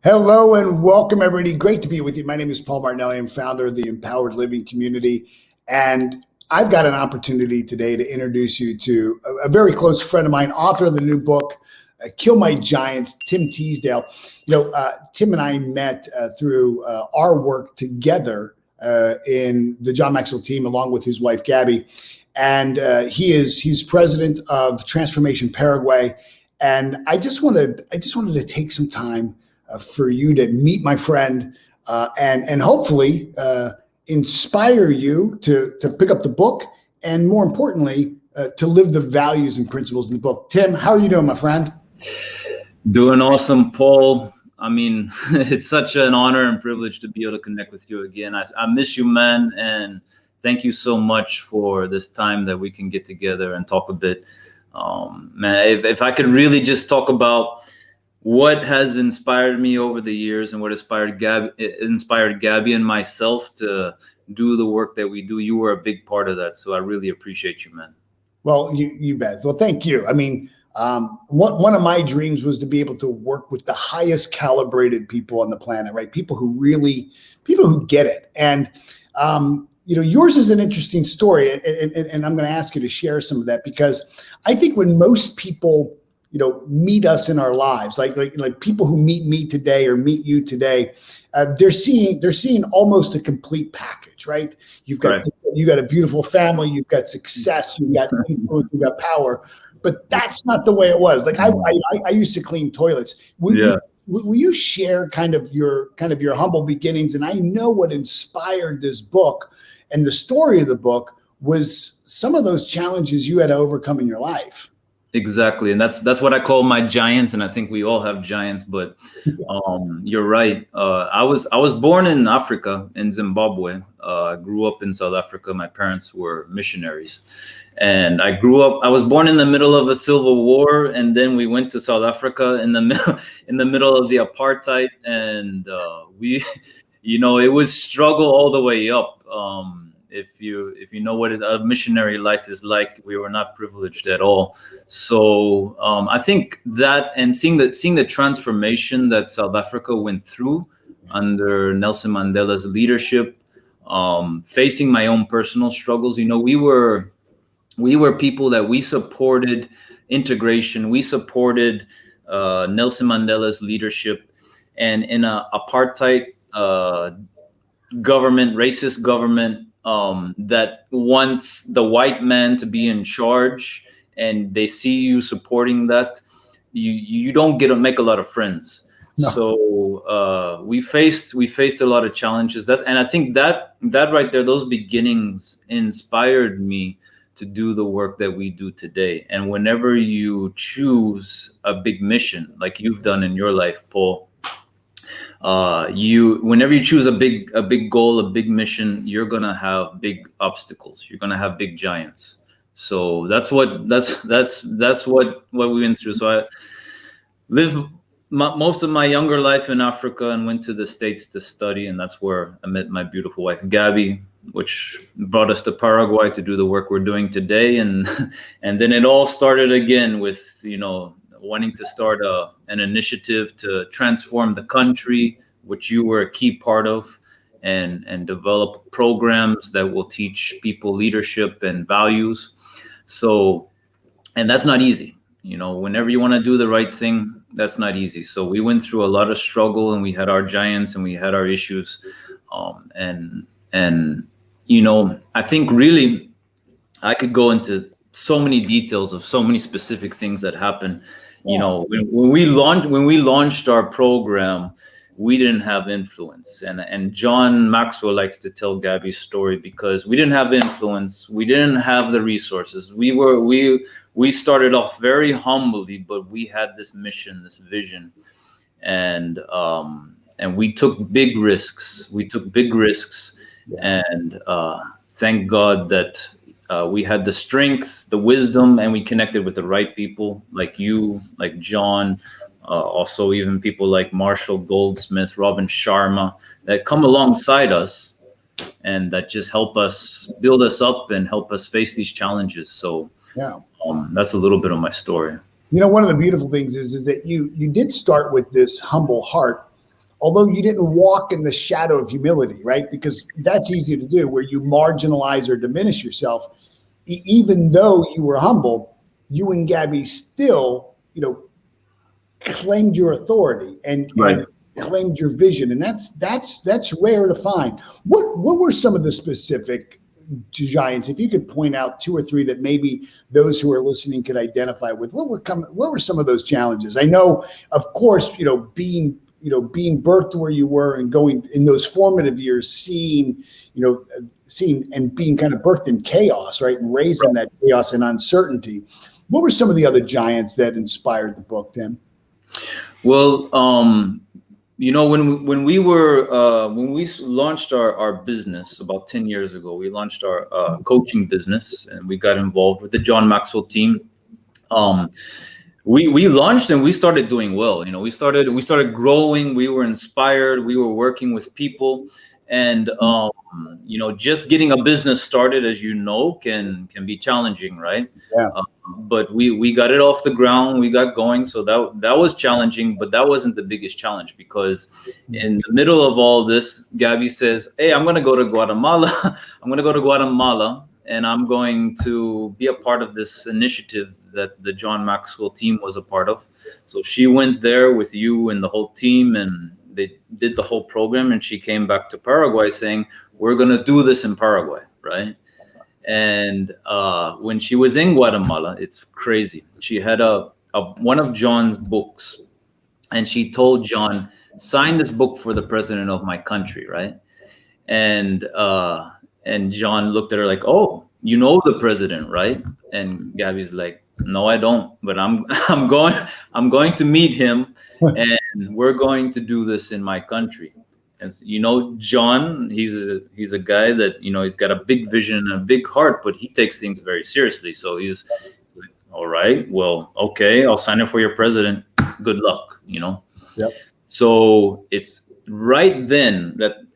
Hello and welcome, everybody. Great to be with you. My name is Paul Martinelli. I'm founder of the Empowered Living Community. And I've got an opportunity today to introduce you to a very close friend of mine, author of the new book, Kill My Giants, Tim Teasdale. Tim and I met through our work together in the John Maxwell team, along with his wife, Gabby. And he's president of Transformation Paraguay. And I just wanted to take some time for you to meet my friend and hopefully inspire you to pick up the book and, more importantly, to live the values and principles in the book. Tim, how are you doing, my friend? Doing awesome, Paul. I mean, it's such an honor and privilege to be able to connect with you again. I miss you, man, and thank you so much for this time that we can get together and talk a bit. Man, if I could really just talk about what has inspired me over the years and what inspired Gabby and myself to do the work that we do, you were a big part of that. So I really appreciate you, man. Well, you bet. Well, thank you. I mean, one of my dreams was to be able to work with the highest calibrated people on the planet, right? People who get it. And, yours is an interesting story. And I'm going to ask you to share some of that, because I think when most people meet us in our lives, like people who meet me today or meet you today, they're seeing almost a complete package, right? You got a beautiful family, you've got success, you've got influence, you've got power, but that's not the way it was. Like I used to clean toilets. Will you share kind of your humble beginnings? And I know what inspired this book and the story of the book was some of those challenges you had to overcome in your life. Exactly. And that's what I call my giants. And I think we all have giants, but you're right. I was born in Africa, in Zimbabwe. I grew up in South Africa. My parents were missionaries. And I was born in the middle of a civil war. And then we went to South Africa in the middle of the apartheid. And it was struggle all the way up. If you know what a missionary life is like, we were not privileged at all. So I think that, and seeing the transformation that South Africa went through under Nelson Mandela's leadership, facing my own personal struggles, we were people that we supported integration, we supported Nelson Mandela's leadership, and in a apartheid government, racist government, that wants the white man to be in charge, and they see you supporting that, you don't make a lot of friends. No. So we faced a lot of challenges. And I think that right there, those beginnings inspired me to do the work that we do today. And whenever you choose a big mission, like you've done in your life, Paul, whenever you choose a big goal, a big mission, you're gonna have big obstacles. You're gonna have big giants. So that's what we went through. So I lived most of my younger life in Africa and went to the States to study, and that's where I met my beautiful wife, Gabby, which brought us to Paraguay to do the work we're doing today. And then it all started again with wanting to start an initiative to transform the country, which you were a key part of, and develop programs that will teach people leadership and values. So, and that's not easy. Whenever you want to do the right thing, that's not easy. So we went through a lot of struggle, and we had our giants and we had our issues. I think really I could go into so many details of so many specific things that happened. When we launched our program, we didn't have influence, and John Maxwell likes to tell Gabby's story, because we didn't have influence, we didn't have the resources. We started off very humbly, but we had this mission, this vision, and we took big risks. And thank God that we had the strength, the wisdom, and we connected with the right people, like you, like John, also even people like Marshall Goldsmith, Robin Sharma, that come alongside us and that just help us build us up and help us face these challenges. So that's a little bit of my story. One of the beautiful things is that you did start with this humble heart, although you didn't walk in the shadow of humility, right? Because that's easy to do, where you marginalize or diminish yourself. Even though you were humble, you and Gabby still, claimed your authority and Right. claimed your vision, and that's rare to find. What were some of the specific giants, if you could point out two or three that maybe those who are listening could identify with? What were some of those challenges? I know, of course, being birthed where you were and going in those formative years, seeing and being kind of birthed in chaos, right, and raised in that chaos and uncertainty. What were some of the other giants that inspired the book, Tim? Well, when we launched our business about 10 years ago, we launched our coaching business, and we got involved with the John Maxwell team. We launched and we started doing well. We started growing. We were inspired. We were working with people, and just getting a business started, as can be challenging, right? Yeah. But we got it off the ground. We got going. So that was challenging, but that wasn't the biggest challenge, because in the middle of all this, Gabby says, "Hey, I'm going to go to Guatemala. I'm going to go to Guatemala, and I'm going to be a part of this initiative that the John Maxwell team was a part of." So she went there with you and the whole team, and they did the whole program. And she came back to Paraguay saying, "We're going to do this in Paraguay," right? And when she was in Guatemala, it's crazy. She had one of John's books, and she told John, "Sign this book for the president of my country," right? And John looked at her like, "Oh, you know the president, right?" And Gabby's like, "No, I don't, but I'm going to meet him, and we're going to do this in my country." And John, he's a guy that he's got a big vision and a big heart, but he takes things very seriously. So he's like, "All right, well, okay, I'll sign it for your president. Good luck," Yep. So it's right then that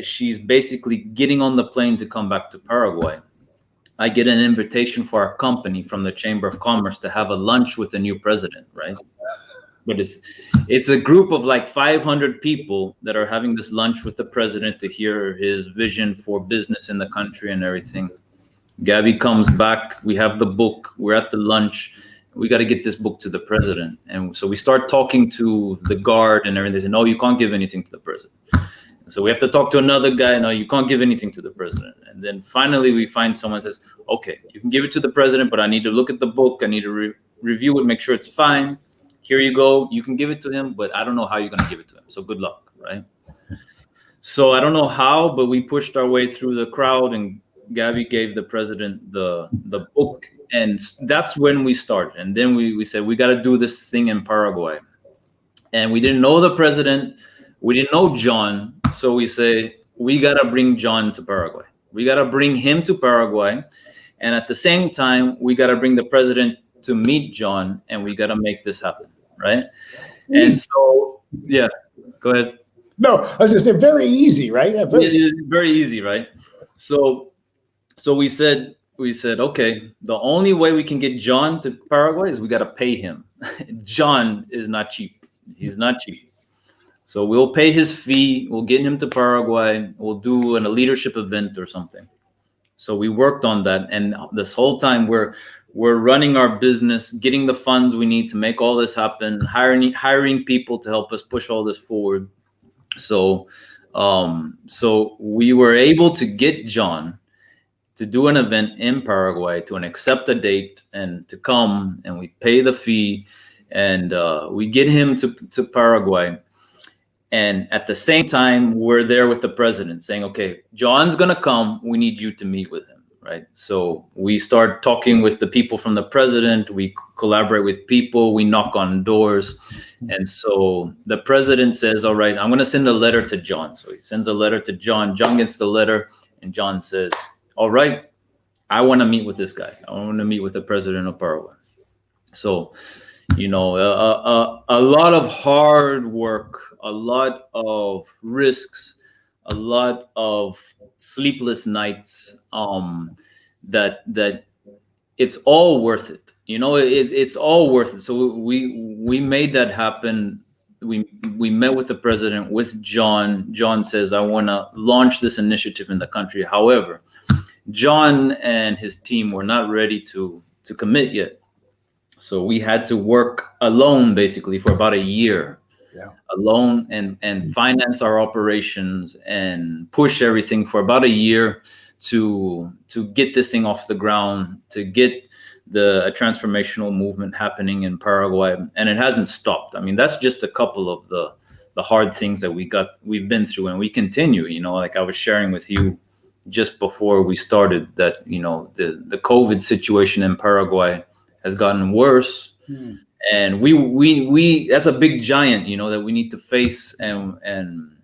she's basically getting on the plane to come back to Paraguay. I get an invitation for our company from the Chamber of Commerce to have a lunch with the new president, right? But it's a group of like 500 people that are having this lunch with the president to hear his vision for business in the country and everything. Gabby comes back. We have the book. We're at the lunch. We got to get this book to the president. And so we start talking to the guard and everything. They say, "No, you can't give anything to the president." So we have to talk to another guy. "No, you can't give anything to the president." And then finally we find someone says, "Okay, you can give it to the president, but I need to look at the book. I need to review it, make sure it's fine. Here you go. You can give it to him, but I don't know how you're going to give it to him. So good luck," right? So I don't know how, but we pushed our way through the crowd, and Gabby gave the president the book. And that's when we started. And then we said, we got to do this thing in Paraguay. And we didn't know the president. We didn't know John. So we say, we got to bring John to Paraguay. We got to bring him to Paraguay. And at the same time, we got to bring the president to meet John, and we got to make this happen, right? And so, yeah, go ahead. No, I was just saying, very easy, right? Yeah, very easy, right? So we said, okay, the only way we can get John to Paraguay is we got to pay him. John is not cheap. He's not cheap. So we'll pay his fee. We'll get him to Paraguay. We'll do a leadership event or something. So we worked on that, and this whole time we're running our business, getting the funds we need to make all this happen, hiring people to help us push all this forward. So we were able to get John to do an event in Paraguay, to accept a date and to come, and we pay the fee, and we get him to Paraguay. And at the same time, we're there with the president saying, "Okay, John's going to come. We need you to meet with him," right? So we start talking with the people from the president. We collaborate with people. We knock on doors. And so the president says, "All right, I'm going to send a letter to John." So he sends a letter to John. John gets the letter, and John says, "All right, I want to meet with this guy. I want to meet with the president of Paraguay." So, a lot of hard work, a lot of risks, a lot of sleepless nights, that it's all worth it. It's all worth it. So we made that happen. we met with the president, with John. John says, I want to launch this initiative in the country. However, John and his team were not ready to commit yet. So we had to work alone basically for about a year. Yeah. Alone and finance our operations and push everything for about a year to get this thing off the ground, to get a transformational movement happening in Paraguay. And it hasn't stopped. I mean, that's just a couple of the hard things that we've been through, and we continue. Like I was sharing with you just before we started that, the COVID situation in Paraguay has gotten worse. And we that's a big giant, that we need to face, and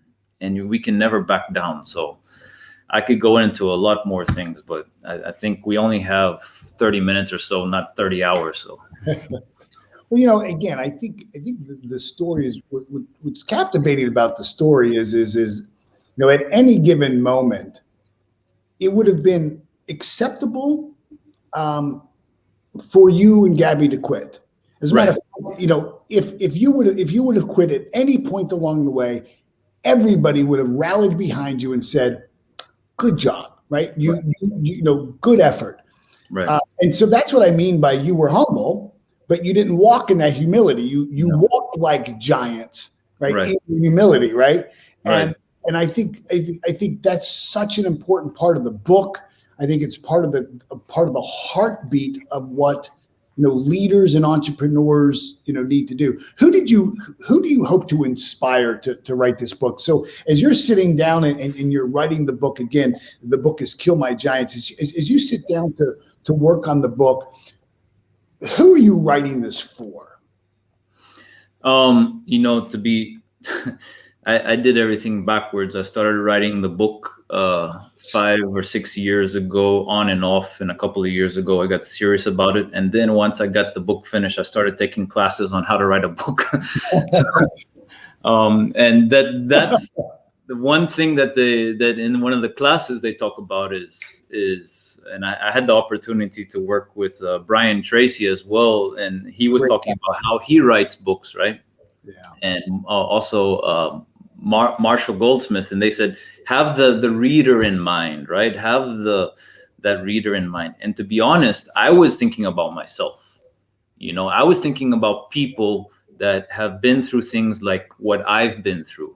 we can never back down. So I could go into a lot more things, but I think we only have 30 minutes or so, not 30 hours. So, well, again, I think the story is what's captivating about the story is at any given moment, it would have been acceptable for you and Gabby to quit. As a matter of fact, if you would have quit at any point along the way, everybody would have rallied behind you and said, "Good job, right? You good effort." Right. And so that's what I mean by you were humble, but you didn't walk in that humility. You walked like giants, right? In humility, right? And I think that's such an important part of the book. I think it's part of the heartbeat of what leaders and entrepreneurs need to do. Who do you hope to inspire to write this book? So as you're sitting down and you're writing the book, again, the book is Kill My Giants. As you sit down to work on the book, who are you writing this for? To be I did everything backwards. I started writing the book 5 or 6 years ago, on and off. And a couple of years ago, I got serious about it. And then once I got the book finished, I started taking classes on how to write a book. And that's the one thing that in one of the classes they talk about is, and I had the opportunity to work with Brian Tracy as well, and he was talking about how he writes books, right? Yeah. And also Marshall Goldsmith, and they said have the reader in mind, right? Have that reader in mind. And to be honest, I was thinking about myself. I was thinking about people that have been through things like what I've been through,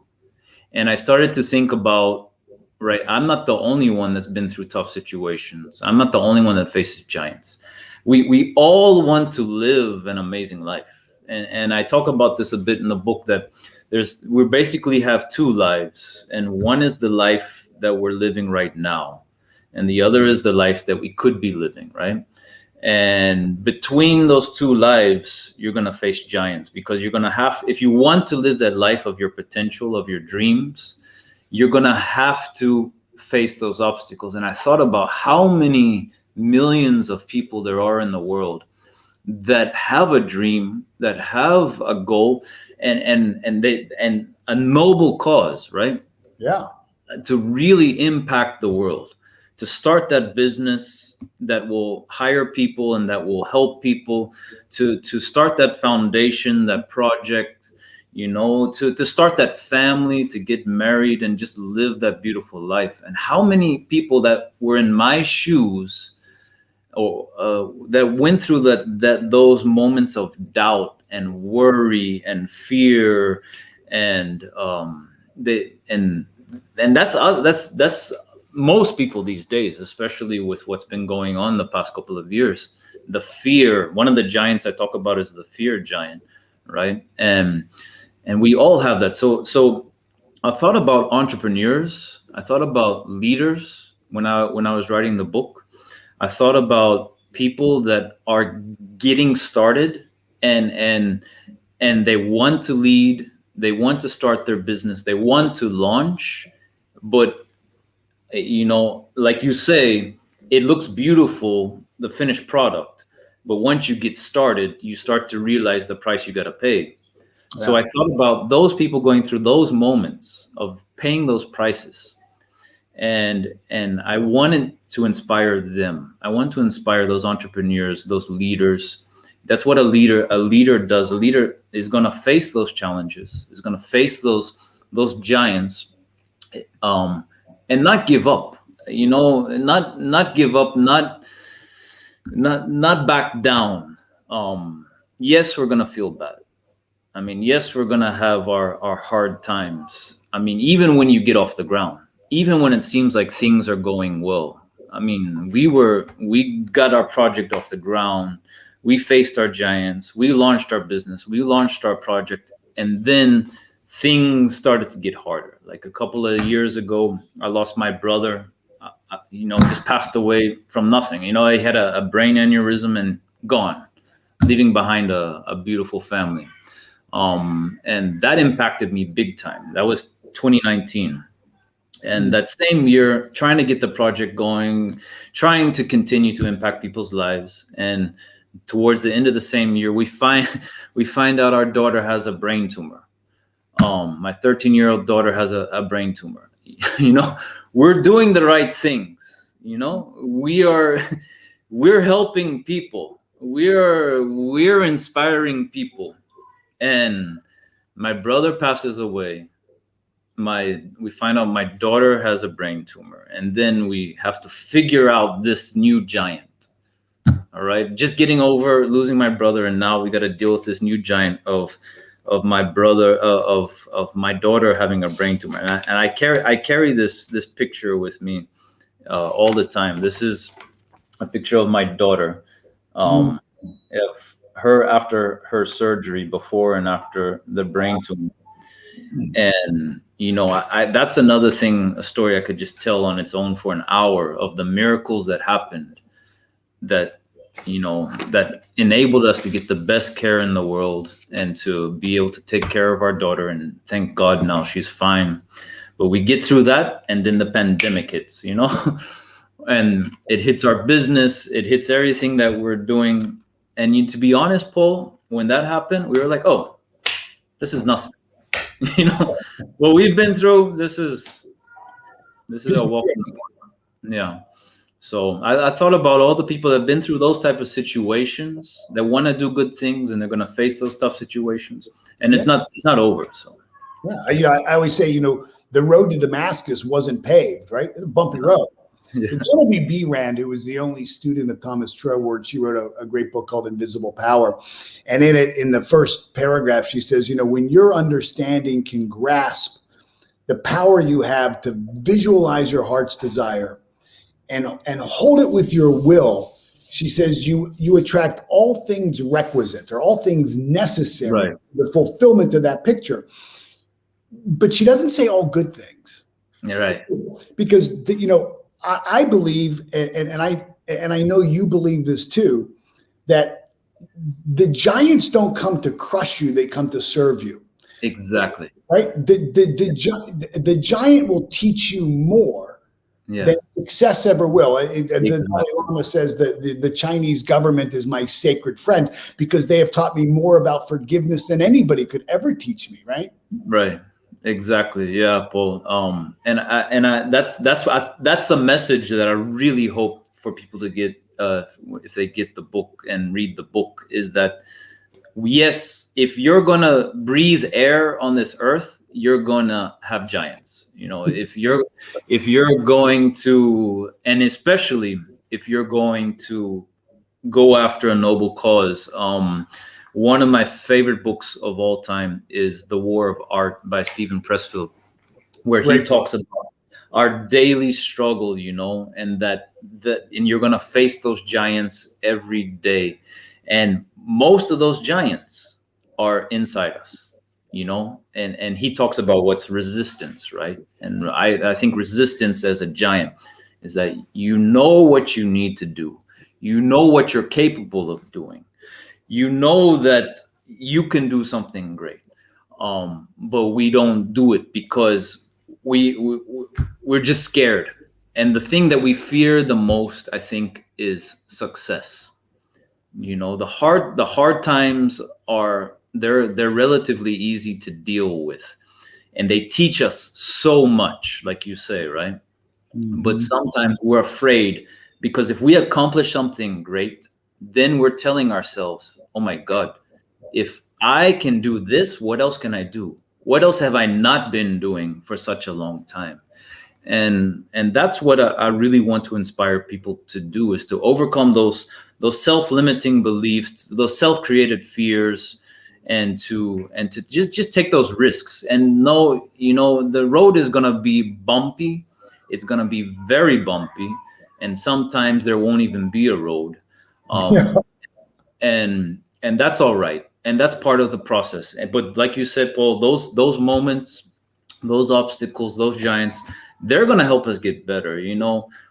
and I started to think about, right, I'm not the only one that's been through tough situations. I'm not the only one that faces giants. We all want to live an amazing life. And I talk about this a bit in the book, that we basically have two lives, and one is the life that we're living right now, and the other is the life that we could be living, right? And between those two lives, you're going to face giants, because you're going to have, if you want to live that life of your potential, of your dreams, you're going to have to face those obstacles. And I thought about how many millions of people there are in the world that have a dream, that have a goal, and a noble cause, right? Yeah. To really impact the world, to start that business that will hire people and that will help people, to start that foundation, that project, to start that family, to get married and just live that beautiful life. And how many people that were in my shoes, or that went through those moments of doubt and worry and fear, and that's us. That's most people these days, especially with what's been going on the past couple of years. The fear, one of the giants I talk about is the fear giant, right? And we all have that. So I thought about entrepreneurs. I thought about leaders when I was writing the book. I thought about people that are getting started and they want to lead, they want to start their business, they want to launch, but like you say, it looks beautiful, the finished product, but once you get started, you start to realize the price you got to pay. Yeah. So I thought about those people going through those moments of paying those prices. And I wanted to inspire them. I want to inspire those entrepreneurs, those leaders, That's what a leader does. A leader is going to face those challenges, is going to face those giants, and not give up, not give up, not back down. Yes, we're going to feel bad. I mean, yes, we're going to have our hard times. I mean, even when you get off the ground, even when it seems like things are going well. I mean, we got our project off the ground. We faced our giants. We launched our business. We launched our project. And then things started to get harder. Like a couple of years ago, I lost my brother, just passed away from nothing. He had a brain aneurysm and gone, leaving behind a beautiful family. And that impacted me big time. That was 2019. And that same year, trying to get the project going, trying to continue to impact people's lives. And towards the end of the same year, we find out our daughter has a brain tumor. My 13-year-old daughter has a brain tumor. We're doing the right things. We're helping people. We're inspiring people. And my brother passes away. We find out my daughter has a brain tumor, and then we have to figure out this new giant. All right, just getting over losing my brother, and now we got to deal with this new giant of my brother, of my daughter having a brain tumor. And I carry this picture with me all the time. This is a picture of my daughter, of her after her surgery, before and after the brain tumor. And that's another thing, a story I could just tell on its own for an hour, of the miracles that happened, that that enabled us to get the best care in the world and to be able to take care of our daughter. And thank God now she's fine. But we get through that, and then the pandemic hits, and it hits our business, it hits everything that we're doing. And to be honest, Paul, when that happened, we were like, oh, this is nothing. What we've been through, this is a welcome. Yeah. So I thought about all the people that have been through those type of situations, that want to do good things, and they're going to face those tough situations, and it's not over. So I always say, the road to Damascus wasn't paved, right? It was a bumpy road. Yeah. Genevieve B. Rand, who was the only student of Thomas Troward, she wrote a great book called Invisible Power. And in it, in the first paragraph, she says, when your understanding can grasp the power you have to visualize your heart's desire and hold it with your will, she says, you attract all things requisite, or all things necessary, right, the fulfillment of that picture. But she doesn't say all good things. You're right. Because, I believe, and I know you believe this too, that the giants don't come to crush you; they come to serve you. Exactly. Right. The giant will teach you more than success ever will. The Dalai Lama says that the Chinese government is my sacred friend, because they have taught me more about forgiveness than anybody could ever teach me. Right. Right. Exactly. Yeah, Paul. That's the message that I really hope for people to get, if they get the book and read the book, is that yes, if you're gonna breathe air on this earth, you're gonna have giants. If you're going to, and especially if you're going to go after a noble cause. One of my favorite books of all time is The War of Art by Stephen Pressfield, where he talks about our daily struggle, and that and you're going to face those giants every day. And most of those giants are inside us, and he talks about what's resistance, right? And I think resistance as a giant is that what you need to do. What you're capable of doing. That you can do something great, but we don't do it because we're just scared. And the thing that we fear the most, I think, is success. The hard times they're relatively easy to deal with, and they teach us so much, like you say, right? Mm-hmm. But sometimes we're afraid, because if we accomplish something great, then we're telling ourselves, oh my God, if I can do this, what else can I do? What else have I not been doing for such a long time? And that's what I really want to inspire people to do, is to overcome those self-limiting beliefs, those self-created fears, and to just take those risks and know, the road is going to be bumpy. It's going to be very bumpy, and sometimes there won't even be a road. And that's all right, and that's part of the process. But like you said, Paul, those moments, those obstacles, those giants, they're going to help us get better.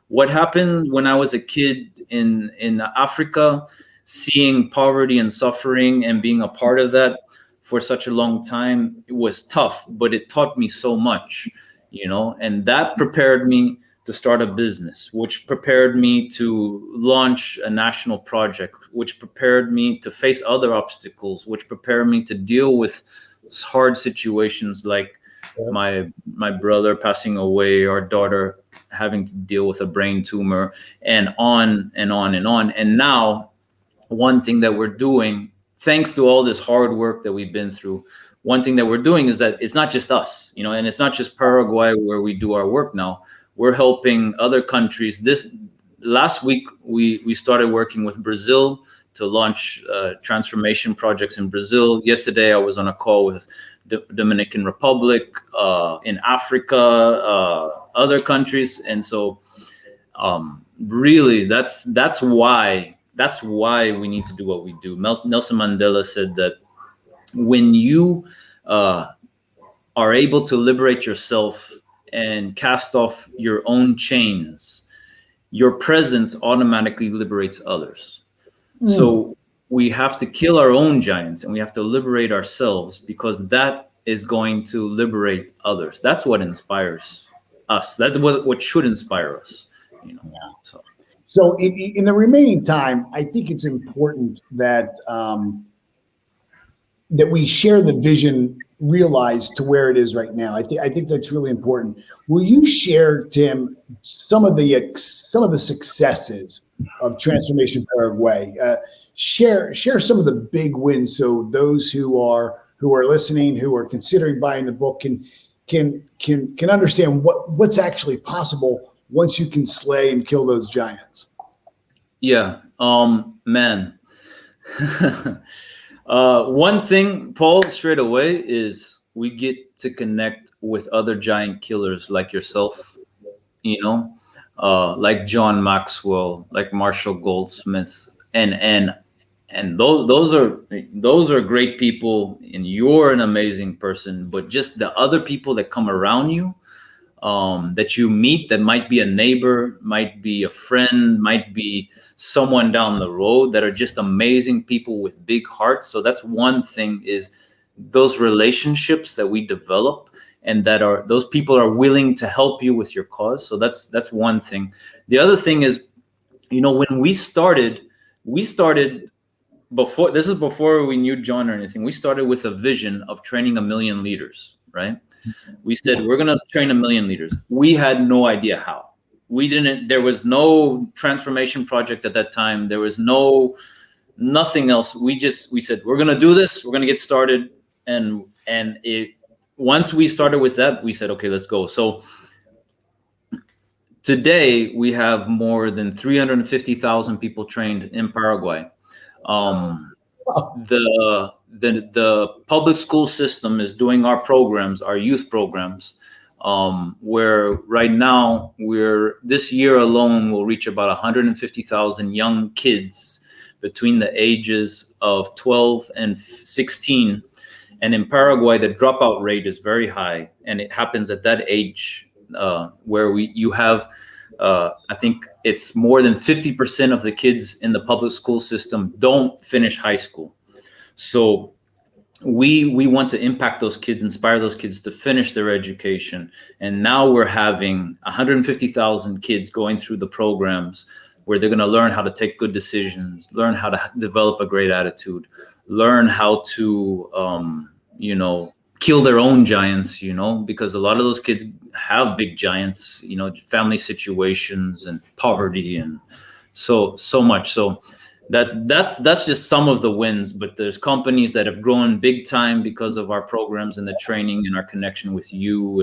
What happened when I was a kid in Africa, seeing poverty and suffering and being a part of that for such a long time, it was tough, but it taught me so much, and that prepared me to start a business, which prepared me to launch a national project, which prepared me to face other obstacles, which prepared me to deal with hard situations like my brother passing away, our daughter having to deal with a brain tumor, and on and on and on. And now, one thing that we're doing, thanks to all this hard work that we've been through, one thing that we're doing is that it's not just us, and it's not just Paraguay where we do our work now. We're helping other countries. This last week, we started working with Brazil to launch transformation projects in Brazil. Yesterday, I was on a call with Dominican Republic, in Africa, other countries. And so really, that's why we need to do what we do. Nelson Mandela said that when you are able to liberate yourself and cast off your own chains, your presence automatically liberates others. So we have to kill our own giants, and we have to liberate ourselves, because that is going to liberate others. That's what inspires us. That's what should inspire us. So in the remaining time, I think it's important that that we share the vision realized to where it is right now. I think that's really important. Will you share, Tim, some of the successes of Transformation Paraguay? Share some of the big wins, so those who are listening, who are considering buying the book, can understand what's actually possible once you can slay and kill those giants. Yeah, man. One thing, Paul, straight away, is we get to connect with other giant killers like yourself, like John Maxwell, like Marshall Goldsmith, and those are great people, and you're an amazing person. But just the other people that come around you, that you meet, that might be a neighbor, might be a friend, might be someone down the road, that are just amazing people with big hearts. So that's one thing, is those relationships that we develop, and those people are willing to help you with your cause. So that's one thing. The other thing is, when we started before we knew John or anything, we started with a vision of training 1 million leaders, right? We said, we're going to train 1 million leaders. We had no idea how. There was no transformation project at that time. There was nothing else. We said, we're going to do this. We're going to get started. And once we started with that, we said, okay, let's go. So today we have more than 350,000 people trained in Paraguay. The public school system is doing our programs, our youth programs, where right now this year alone we'll reach about 150,000 young kids between the ages of 12 and 16. And in Paraguay, the dropout rate is very high, and it happens at that age, where you have I think it's more than 50% of the kids in the public school system don't finish high school. So we want to impact those kids, inspire those kids to finish their education. And now we're having 150,000 kids going through the programs where they're going to learn how to take good decisions, learn how to develop a great attitude, learn how to, kill their own giants, because a lot of those kids have big giants, family situations and poverty and so much. So That's just some of the wins, but there's companies that have grown big time because of our programs and the training and our connection with you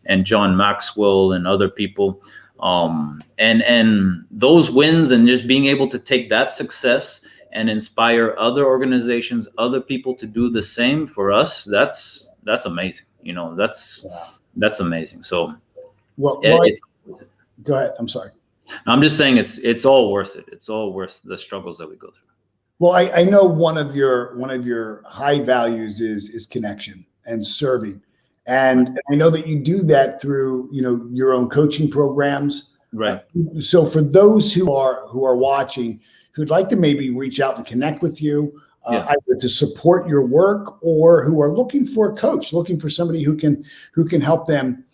and John Maxwell and other people. And those wins and just being able to take that success and inspire other organizations, other people to do the same for us, that's amazing. You know, that's amazing. So Well, go ahead. I'm sorry. I'm just saying it's all worth it. It's all worth the struggles that we go through. Well, I know one of your high values is connection and serving. And I know that you do that through, your own coaching programs. Right. So for those who are watching, who'd like to maybe reach out and connect with you, either to support your work or who are looking for a coach, looking for somebody who can help them,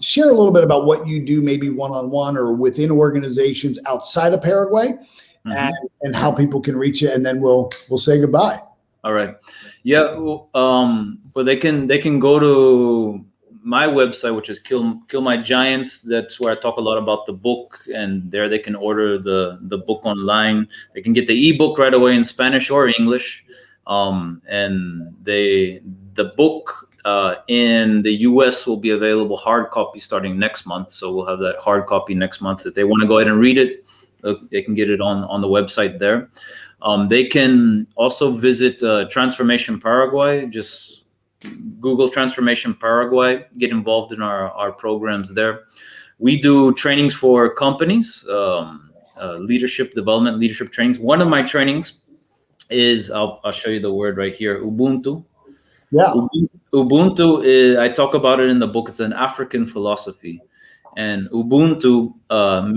share a little bit about what you do, maybe one-on-one or within organizations outside of Paraguay, and how people can reach you, and then we'll say goodbye. All right. Yeah. But they can go to my website, which is Kill My Giants. That's where I talk a lot about the book, and there they can order the book online. They can get the ebook right away in Spanish or English. And the book in the US will be available hard copy starting next month. So we'll have that hard copy next month. If they want to go ahead and read it, they can get it on the website there. They can also visit Transformation Paraguay. Just Google Transformation Paraguay, get involved in our programs there. We do trainings for companies, leadership development, leadership trainings. One of my trainings is, I'll show you the word right here, Ubuntu. Yeah. Ubuntu is, I talk about it in the book. It's an African philosophy. And Ubuntu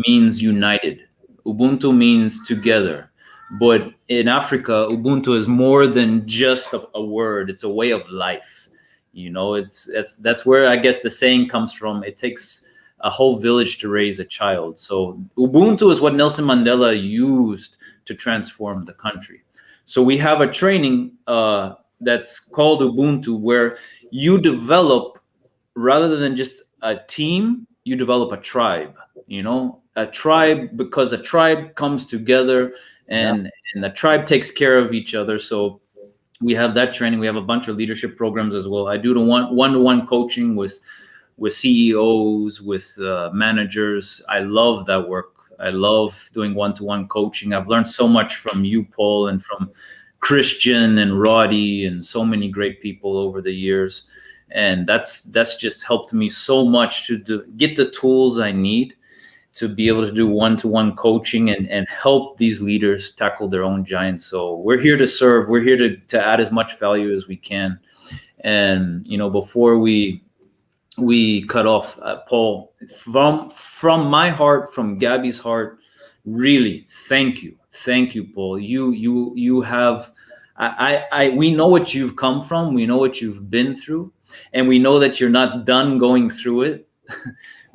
means united. Ubuntu means together. But in Africa, Ubuntu is more than just a word. It's a way of life. That's where I guess the saying comes from. It takes a whole village to raise a child. So Ubuntu is what Nelson Mandela used to transform the country. So we have a training that's called Ubuntu, where you develop, rather than just a team, you develop a tribe. A tribe, because a tribe comes together. And the tribe takes care of each other. So we have that training. We have a bunch of leadership programs as well. I do the one-to-one coaching with CEOs, with managers. I love that work. I love doing one-to-one coaching. I've learned so much from you, Paul, and from Christian and Roddy and so many great people over the years. And that's just helped me so much to get the tools I need to be able to do one-to-one coaching and help these leaders tackle their own giants. So we're here to serve. We're here to add as much value as we can. And, before we cut off, Paul, from my heart, from Gabby's heart, really, thank you. Thank you, Paul. You have, we know what you've come from. We know what you've been through, and we know that you're not done going through it.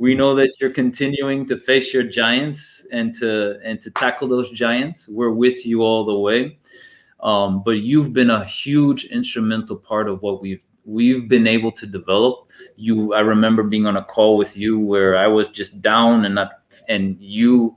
We know that you're continuing to face your giants and to tackle those giants. We're with you all the way. But you've been a huge instrumental part of what we've been able to develop. I remember being on a call with you where I was just down and you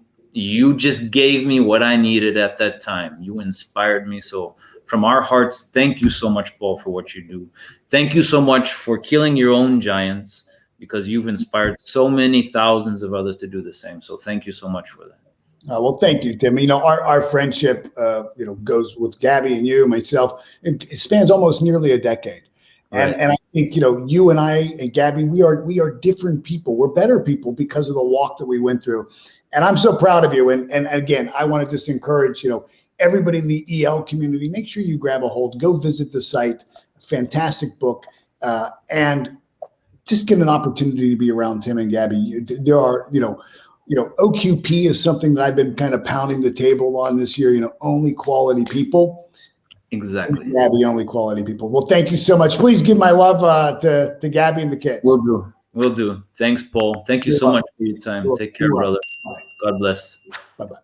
just gave me what I needed at that time. You inspired me. So from our hearts, thank you so much, Paul, for what you do. Thank you so much for killing your own giants, because you've inspired so many thousands of others to do the same. So thank you so much for that. Well, thank you, Tim. Our friendship, goes with Gabby and you, myself. It spans almost nearly a decade. And, Right. and I think, you and I and Gabby, we are different people. We're better people because of the walk that we went through. And I'm so proud of you. And again, I want to just encourage, everybody in the EL community, make sure you grab a hold, go visit the site. Fantastic book. And just get an opportunity to be around Tim and Gabby. There are, OQP is something that I've been kind of pounding the table on this year, only quality people. Exactly. Gabby, only quality people. Well, thank you so much. Please give my love to Gabby and the kids. Will do. Thanks, Paul. Thank you so much for your time. Take care, brother. Bye. God bless. Bye-bye.